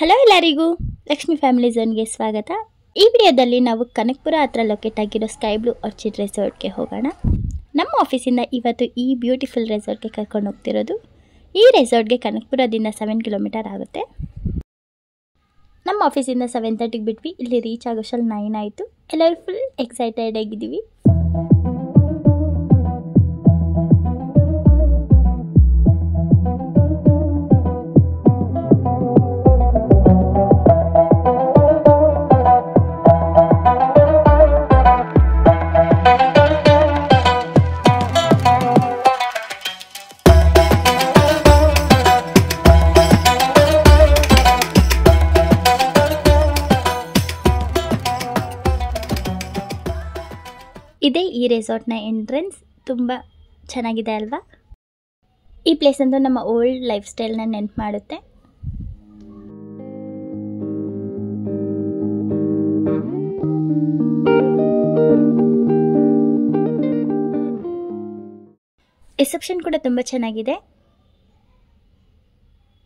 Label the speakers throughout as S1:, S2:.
S1: Hello ಎಲ್ಲರಿಗೂ, Lakshmi family ಝೋನ್ಗೆ ಸ್ವಾಗತ. ಈ ವಿಡಿಯೋದಲ್ಲಿ ನಾವು ಕನಕಪುರ ಹತ್ರ ಲೊಕೇಟ್ ಆಗಿರೋ ಸ್ಕೈ ಬ್ಲೂ ಆರ್ಚಿಡ್ ರೆಸಾರ್ಟ್ಗೆ ಹೋಗೋಣ. ನಮ್ಮ ಆಫೀಸಿಂದ ಇವತ್ತು ಈ ಬ್ಯೂಟಿಫುಲ್ ರೆಸಾರ್ಟ್ಗೆ ಕರ್ಕೊಂಡು ಹೋಗ್ತಿರೋದು. ಈ ರೆಸಾರ್ಟ್ಗೆ ಕನಕಪುರದಿಂದ 7 ಕಿಲೋಮೀಟರ್ ಆಗುತ್ತೆ. ನಮ್ಮ ಆಫೀಸಿಂದ 7:30ಗೆ ಬಿಟ್ವಿ. ಇಲ್ಲಿ ರೀಚ್ ಆಗೋಷ್ಟಲ್ಲಿ 9 ಆಯಿತು. ಎಲ್ಲರೂ ಫುಲ್ ಎಕ್ಸೈಟೆಡ್ ಆಗಿದ್ದೀವಿ. ಇದೇ ಈ ರೆಸಾರ್ಟ್ನ ಎಂಟ್ರೆನ್ಸ್. ತುಂಬ ಚೆನ್ನಾಗಿದೆ ಅಲ್ವಾ? ಈ ಪ್ಲೇಸ್ ಅಂತೂ ನಮ್ಮ ಓಲ್ಡ್ ಲೈಫ್ ಸ್ಟೈಲ್ನ ನೆನಪು ಮಾಡುತ್ತೆ. ರಿಸೆಪ್ಷನ್ ಕೂಡ ತುಂಬ ಚೆನ್ನಾಗಿದೆ.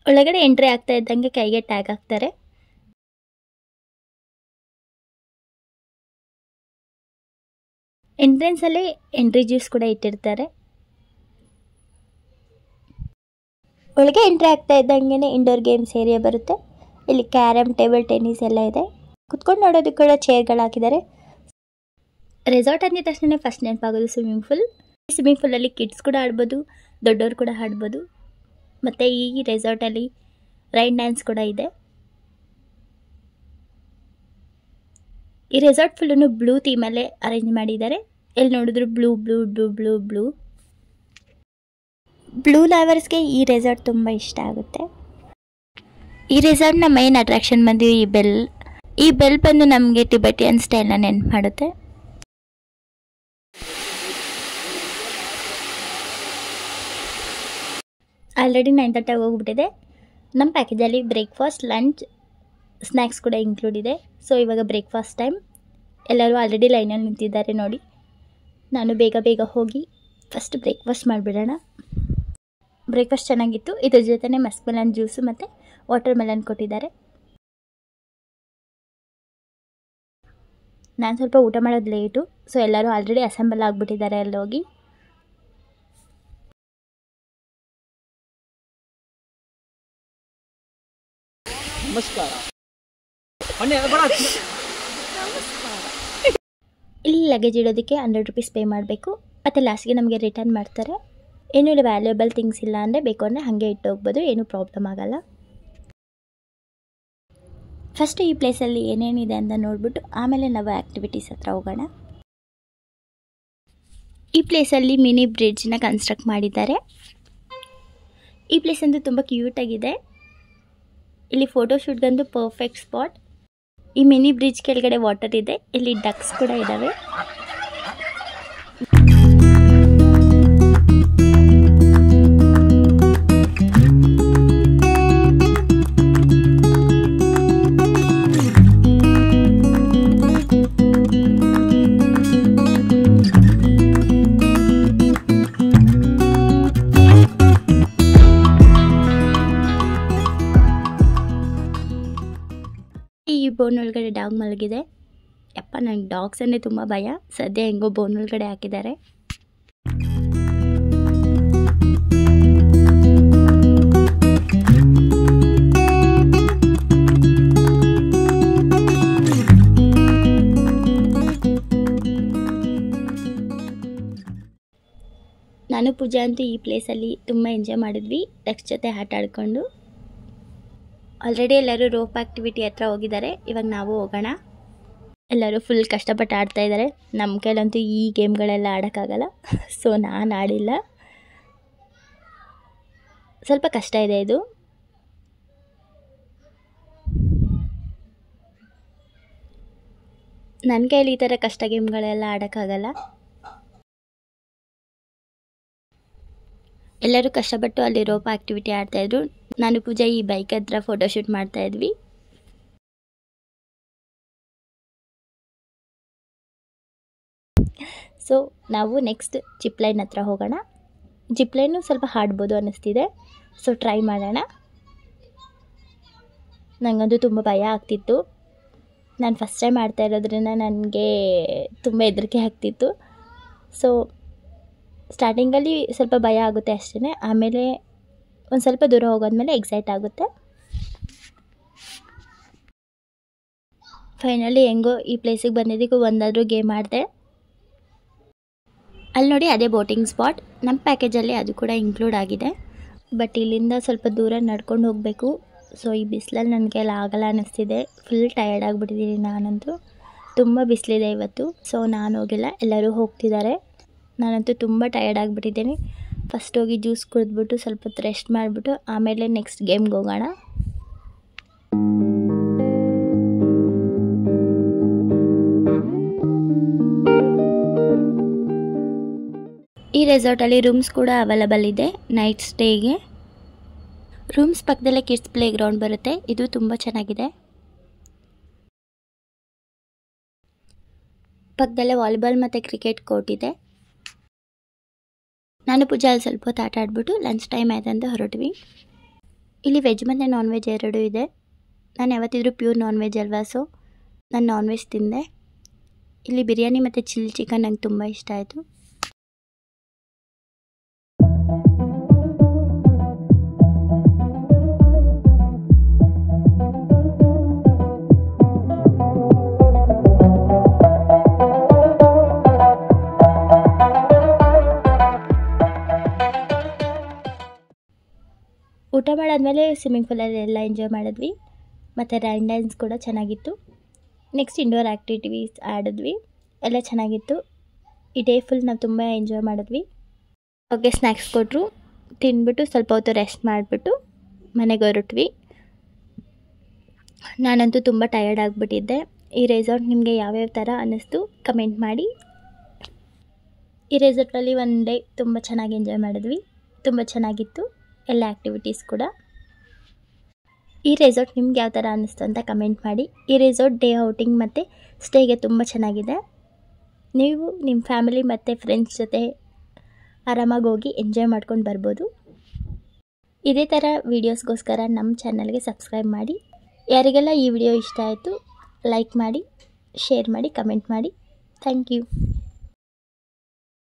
S1: ಒಳಗಡೆ ಎಂಟ್ರಿ ಆಗ್ತಾ ಇದ್ದಂಗೆ ಕೈಗೆ ಟ್ಯಾಗ್ ಹಾಕ್ತಾರೆ. ಎಂಟ್ರೆನ್ಸಲ್ಲಿ ಎಂಟ್ರಿ ಜ್ಯೂಸ್ ಕೂಡ ಇಟ್ಟಿರ್ತಾರೆ. ಒಳಗೆ ಎಂಟ್ರಿ ಆಗ್ತಾ ಇದ್ದಂಗೆ ಇಂಡೋರ್ ಗೇಮ್ಸ್ ಏರಿಯಾ ಬರುತ್ತೆ. ಇಲ್ಲಿ ಕ್ಯಾರಮ್, ಟೇಬಲ್ ಟೆನ್ನಿಸ್ ಎಲ್ಲ ಇದೆ. ಕುತ್ಕೊಂಡು ನೋಡೋದಕ್ಕೆ ಕೂಡ ಚೇರ್ಗಳು ಹಾಕಿದ್ದಾರೆ. ರೆಸಾರ್ಟ್ ಅಂದಿದ ತಕ್ಷಣ ಫಸ್ಟ್ ನೆನಪಾಗೋದು ಸ್ವಿಮ್ಮಿಂಗ್ ಪೂಲ್. ಸ್ವಿಮ್ಮಿಂಗ್ ಪೂಲಲ್ಲಿ ಕಿಡ್ಸ್ ಕೂಡ ಆಡ್ಬೋದು, ದೊಡ್ಡವರು ಕೂಡ ಆಡ್ಬೋದು. ಮತ್ತು ಈ ರೆಸಾರ್ಟಲ್ಲಿ ರೈನ್ ಡ್ಯಾನ್ಸ್ ಕೂಡ ಇದೆ. ಈ ರೆಸಾರ್ಟ್ ಫುಲ್ಲೂ ಬ್ಲೂ ಥೀಮಲ್ಲೇ ಅರೇಂಜ್ ಮಾಡಿದ್ದಾರೆ. ಎಲ್ಲಿ ನೋಡಿದ್ರು blue blue blue blue blue blue ಲವರ್ಸ್ಗೆ ಈ ರೆಸಾರ್ಟ್ ತುಂಬ ಇಷ್ಟ ಆಗುತ್ತೆ. ಈ ರೆಸಾರ್ಟ್ನ ಮೈನ್ ಅಟ್ರಾಕ್ಷನ್ ಬಂದು ಈ ಬೆಲ್ ಬಂದು ನಮಗೆ ಟಿಬೆಟಿಯನ್ ಸ್ಟೈಲ್ನ ನೆನಪು ಮಾಡುತ್ತೆ. ಆಲ್ರೆಡಿ 9:30 ಹೋಗ್ಬಿಟ್ಟಿದೆ. ನಮ್ಮ ಪ್ಯಾಕೇಜಲ್ಲಿ ಬ್ರೇಕ್ಫಾಸ್ಟ್, ಲಂಚ್, ಸ್ನ್ಯಾಕ್ಸ್ ಕೂಡ ಇನ್ಕ್ಲೂಡ್ ಇದೆ. ಸೊ ಇವಾಗ ಬ್ರೇಕ್ಫಾಸ್ಟ್ ಟೈಮ್. ಎಲ್ಲರೂ ಆಲ್ರೆಡಿ ಲೈನಲ್ಲಿ ನಿಂತಿದ್ದಾರೆ ನೋಡಿ. ನಾನು ಬೇಗ ಹೋಗಿ ಫಸ್ಟ್ ಬ್ರೇಕ್ಫಾಸ್ಟ್ ಮಾಡಿಬಿಡೋಣ. ಬ್ರೇಕ್ಫಾಸ್ಟ್ ಚೆನ್ನಾಗಿತ್ತು. ಇದ್ರ ಜೊತೆನೇ ಮಸ್ಕ್ ಮೆಲನ್ ಜ್ಯೂಸು ಮತ್ತು ವಾಟರ್ ಮೆಲನ್ ಕೊಟ್ಟಿದ್ದಾರೆ. ನಾನು ಸ್ವಲ್ಪ ಊಟ ಮಾಡೋದು ಲೇಟು. ಸೊ ಎಲ್ಲರೂ ಆಲ್ರೆಡಿ ಅಸೆಂಬಲ್ ಆಗಿಬಿಟ್ಟಿದ್ದಾರೆ ಅಲ್ಲೋಗಿ. ಇಲ್ಲಿ ಲಗೇಜ್ ಇಡೋದಕ್ಕೆ 100 ರೂಪೀಸ್ ಪೇ ಮಾಡಬೇಕು. ಮತ್ತು ಲಾಸ್ಟ್ಗೆ ನಮಗೆ ರಿಟರ್ನ್ ಮಾಡ್ತಾರೆ. ಏನೂ ಇಲ್ಲಿ ವ್ಯಾಲ್ಯೂಯಬಲ್ ಥಿಂಗ್ಸ್ ಇಲ್ಲ ಅಂದರೆ ಬೇಕು ಅಂದರೆ ಹಾಗೆ ಇಟ್ಟು ಹೋಗ್ಬೋದು, ಏನೂ ಪ್ರಾಬ್ಲಮ್ ಆಗಲ್ಲ. ಫಸ್ಟ್ ಈ ಪ್ಲೇಸಲ್ಲಿ ಏನೇನಿದೆ ಅಂತ ನೋಡಿಬಿಟ್ಟು ಆಮೇಲೆ ನಾವು ಆ್ಯಕ್ಟಿವಿಟೀಸ್ ಹತ್ರ ಹೋಗೋಣ. ಈ ಪ್ಲೇಸಲ್ಲಿ ಮಿನಿ ಬ್ರಿಡ್ಜ್ನ ಕನ್ಸ್ಟ್ರಕ್ಟ್ ಮಾಡಿದ್ದಾರೆ. ಈ ಪ್ಲೇಸ್ ಅಂತೂ ತುಂಬ ಕ್ಯೂಟಾಗಿದೆ. ಇಲ್ಲಿ ಫೋಟೋಶೂಟ್ಗಂತೂ ಪರ್ಫೆಕ್ಟ್ ಸ್ಪಾಟ್. ಈ ಮಿನಿ ಬ್ರಿಡ್ಜ್ ಕೆಳಗಡೆ ವಾಟರ್ ಇದೆ. ಇಲ್ಲಿ ಡಕ್ಸ್ ಕೂಡ ಇದ್ದಾವೆ. ಈ ಬೋನ್ ಒಳಗಡೆ ಡಾಗ್ ಮಲಗಿದೆ. ಯಪ್ಪ, ನನಗೆ ಡಾಗ್ಸ್ ಅಂದರೆ ತುಂಬ ಭಯ. ಸದ್ಯ ಹೆಂಗೋ ಬೋನ್ ಒಳಗಡೆ ಹಾಕಿದ್ದಾರೆ. ನಾನು ಪೂಜಾ ಅಂತೂ ಈ ಪ್ಲೇಸಲ್ಲಿ ತುಂಬ ಎಂಜಾಯ್ ಮಾಡಿದ್ವಿ. ಡಕ್ಸ್ ಜೊತೆ ಆಟ ಆಡ್ಕೊಂಡು. ಆಲ್ರೆಡಿ ಎಲ್ಲರೂ ರೋಪ್ ಆ್ಯಕ್ಟಿವಿಟಿ ಹತ್ರ ಹೋಗಿದ್ದಾರೆ. ಇವಾಗ ನಾವು ಹೋಗೋಣ. ಎಲ್ಲರೂ ಫುಲ್ ಕಷ್ಟಪಟ್ಟು ಆಡ್ತಾ ಇದ್ದಾರೆ. ನಮ್ಮ ಕೈಲಂತೂ ಈ ಗೇಮ್ಗಳೆಲ್ಲ ಆಡೋಕ್ಕಾಗಲ್ಲ. ಸೊ ನಾನು ಆಡಿಲ್ಲ. ಸ್ವಲ್ಪ ಕಷ್ಟ ಇದೆ ಇದು. ನನ್ನ ಕೈಲಿ ಈ ಥರ ಕಷ್ಟ ಗೇಮ್ಗಳೆಲ್ಲ ಆಡೋಕ್ಕಾಗಲ್ಲ. ಎಲ್ಲರೂ ಕಷ್ಟಪಟ್ಟು ಅಲ್ಲಿ ರೋಪ್ ಆ್ಯಕ್ಟಿವಿಟಿ ಆಡ್ತಾಯಿದ್ರು. ನಾನು ಪೂಜಾ ಈ ಬೈಕ್ ಹತ್ರ ಫೋಟೋಶೂಟ್ ಮಾಡ್ತಾಯಿದ್ವಿ. ಸೊ ನಾವು ನೆಕ್ಸ್ಟ್ ಜಿಪ್ ಲೈನ್ ಹತ್ರ ಹೋಗೋಣ. ಜಿಪ್ ಲೈನು ಸ್ವಲ್ಪ ಹಾಡ್ಬೋದು ಅನ್ನಿಸ್ತಿದೆ. ಸೊ ಟ್ರೈ ಮಾಡೋಣ. ನನಗಂತೂ ತುಂಬ ಭಯ ಆಗ್ತಿತ್ತು. ನಾನು ಫಸ್ಟ್ ಟೈಮ್ ಮಾಡ್ತಾ ಇರೋದ್ರಿಂದ ನನಗೆ ತುಂಬ ಹೆದರಿಕೆ ಆಗ್ತಿತ್ತು. ಸೊ ಸ್ಟಾರ್ಟಿಂಗಲ್ಲಿ ಸ್ವಲ್ಪ ಭಯ ಆಗುತ್ತೆ ಅಷ್ಟೇ, ಆಮೇಲೆ ಒಂದು ಸ್ವಲ್ಪ ದೂರ ಹೋಗೋದ್ಮೇಲೆ ಎಕ್ಸೈಟ್ ಆಗುತ್ತೆ. ಫೈನಲಿ ಹೆಂಗೋ ಈ ಪ್ಲೇಸಿಗೆ ಬಂದಿದ್ದಕ್ಕೂ ಒಂದಾದರೂ ಗೇಮ್ ಆಡಿದೆ. ಅಲ್ಲಿ ನೋಡಿ ಅದೇ ಬೋಟಿಂಗ್ ಸ್ಪಾಟ್, ನಮ್ಮ ಪ್ಯಾಕೇಜಲ್ಲಿ ಅದು ಕೂಡ ಇನ್ಕ್ಲೂಡ್ ಆಗಿದೆ. ಬಟ್ ಇಲ್ಲಿಂದ ಸ್ವಲ್ಪ ದೂರ ನಡ್ಕೊಂಡು ಹೋಗಬೇಕು. ಸೊ ಈ ಬಿಸಿಲಲ್ಲಿ ನನಗೆ ಎಲ್ಲ ಆಗಲ್ಲ ಅನ್ನಿಸ್ತಿದೆ. ಫುಲ್ ಟಯರ್ಡ್ ಆಗಿಬಿಟ್ಟಿದ್ದೀನಿ ನಾನಂತೂ. ತುಂಬ ಬಿಸಿಲಿದೆ ಇವತ್ತು. ಸೊ ನಾನು ಹೋಗಿಲ್ಲ, ಎಲ್ಲರೂ ಹೋಗ್ತಿದ್ದಾರೆ. ನಾನಂತೂ ತುಂಬ ಟಯರ್ಡ್ ಆಗಿಬಿಟ್ಟಿದ್ದೀನಿ. ಫಸ್ಟ್ ಹೋಗಿ ಜ್ಯೂಸ್ ಕುಡಿದ್ಬಿಟ್ಟು ಸ್ವಲ್ಪ ಹೊತ್ತು ರೆಸ್ಟ್ ಮಾಡಿಬಿಟ್ಟು ಆಮೇಲೆ ನೆಕ್ಸ್ಟ್ ಗೇಮ್ಗೆ ಹೋಗೋಣ. ಈ ರೆಸಾರ್ಟಲ್ಲಿ ರೂಮ್ಸ್ ಕೂಡ ಅವೈಲಬಲ್ ಇದೆ ನೈಟ್ ಸ್ಟೇಗೆ. ರೂಮ್ಸ್ ಪಕ್ಕದಲ್ಲೇ ಕಿಡ್ಸ್ ಪ್ಲೇ ಗ್ರೌಂಡ್ ಬರುತ್ತೆ. ಇದು ತುಂಬ ಚೆನ್ನಾಗಿದೆ. ಪಕ್ಕದಲ್ಲೇ ವಾಲಿಬಾಲ್ ಮತ್ತು ಕ್ರಿಕೆಟ್ ಕೋರ್ಟ್ ಇದೆ. ನಾನು ಪೂಜಾಲ್ಲಿ ಸ್ವಲ್ಪ ಹೊತ್ತು ಆಟ ಆಡ್ಬಿಟ್ಟು ಲಂಚ್ ಟೈಮ್ ಆಯ್ತಂತ ಹೊರಟ್ವಿ. ಇಲ್ಲಿ ವೆಜ್ ಮತ್ತು ನಾನ್ ವೆಜ್ ಎರಡೂ ಇದೆ. ನಾನು ಯಾವತ್ತಿದ್ರೂ ಪ್ಯೂರ್ ನಾನ್ ವೆಜ್ ಅಲ್ವಾ, ಸೊ ನಾನು ನಾನ್ ವೆಜ್ ತಿಂದೆ. ಇಲ್ಲಿ ಬಿರಿಯಾನಿ ಮತ್ತು ಚಿಲ್ಲಿ ಚಿಕನ್ ನಂಗೆ ತುಂಬ ಇಷ್ಟ ಆಯಿತು. ಊಟ ಮಾಡಾದ್ಮೇಲೆ ಸ್ವಿಮ್ಮಿಂಗ್ ಪೂಲಲ್ಲಿ ಎಲ್ಲ ಎಂಜಾಯ್ ಮಾಡಿದ್ವಿ. ಮತ್ತು ರೈನ್ ಡ್ಯಾನ್ಸ್ ಕೂಡ ಚೆನ್ನಾಗಿತ್ತು. ನೆಕ್ಸ್ಟ್ ಇಂಡೋರ್ ಆ್ಯಕ್ಟಿವಿಟೀಸ್ ಆಡಿದ್ವಿ, ಎಲ್ಲ ಚೆನ್ನಾಗಿತ್ತು. ಈ ಡೇ ಫುಲ್ ನಾವು ತುಂಬ ಎಂಜಾಯ್ ಮಾಡಿದ್ವಿ. ಓಕೆ, ಸ್ನ್ಯಾಕ್ಸ್ ಕೊಟ್ಟರು, ತಿಂದ್ಬಿಟ್ಟು ಸ್ವಲ್ಪ ಹೊತ್ತು ರೆಸ್ಟ್ ಮಾಡಿಬಿಟ್ಟು ಮನೆಗೆ ಹೊರಟ್ವಿ. ನಾನಂತೂ ತುಂಬ ಟಯರ್ಡ್ ಆಗಿಬಿಟ್ಟಿದ್ದೆ. ಈ ರೆಸಾರ್ಟ್ ನಿಮಗೆ ಯಾವ್ಯಾವ ಥರ ಅನ್ನಿಸ್ತು ಕಮೆಂಟ್ ಮಾಡಿ. ಈ ರೆಸಾರ್ಟಲ್ಲಿ ಒನ್ ಡೇ ತುಂಬ ಚೆನ್ನಾಗಿ ಎಂಜಾಯ್ ಮಾಡಿದ್ವಿ. ತುಂಬ ಚೆನ್ನಾಗಿತ್ತು ಎಲ್ಲ ಆ್ಯಕ್ಟಿವಿಟೀಸ್ ಕೂಡ. ಈ ರೆಸಾರ್ಟ್ ನಿಮ್ಗೆ ಯಾವ ಥರ ಅನ್ನಿಸ್ತು ಅಂತ ಕಮೆಂಟ್ ಮಾಡಿ. ಈ ರೆಸಾರ್ಟ್ ಡೇ ಔಟಿಂಗ್ ಮತ್ತು ಸ್ಟೇಗೆ ತುಂಬ ಚೆನ್ನಾಗಿದೆ. ನೀವು ನಿಮ್ಮ ಫ್ಯಾಮಿಲಿ ಮತ್ತು ಫ್ರೆಂಡ್ಸ್ ಜೊತೆ ಆರಾಮಾಗಿ ಹೋಗಿ ಎಂಜಾಯ್ ಮಾಡ್ಕೊಂಡು ಬರ್ಬೋದು. ಇದೇ ಥರ ವೀಡಿಯೋಸ್ಗೋಸ್ಕರ ನಮ್ಮ ಚಾನಲ್ಗೆ ಸಬ್ಸ್ಕ್ರೈಬ್ ಮಾಡಿ. ಯಾರಿಗೆಲ್ಲ ಈ ವಿಡಿಯೋ ಇಷ್ಟ ಆಯಿತು ಲೈಕ್ ಮಾಡಿ, ಶೇರ್ ಮಾಡಿ, ಕಮೆಂಟ್ ಮಾಡಿ. Thank you.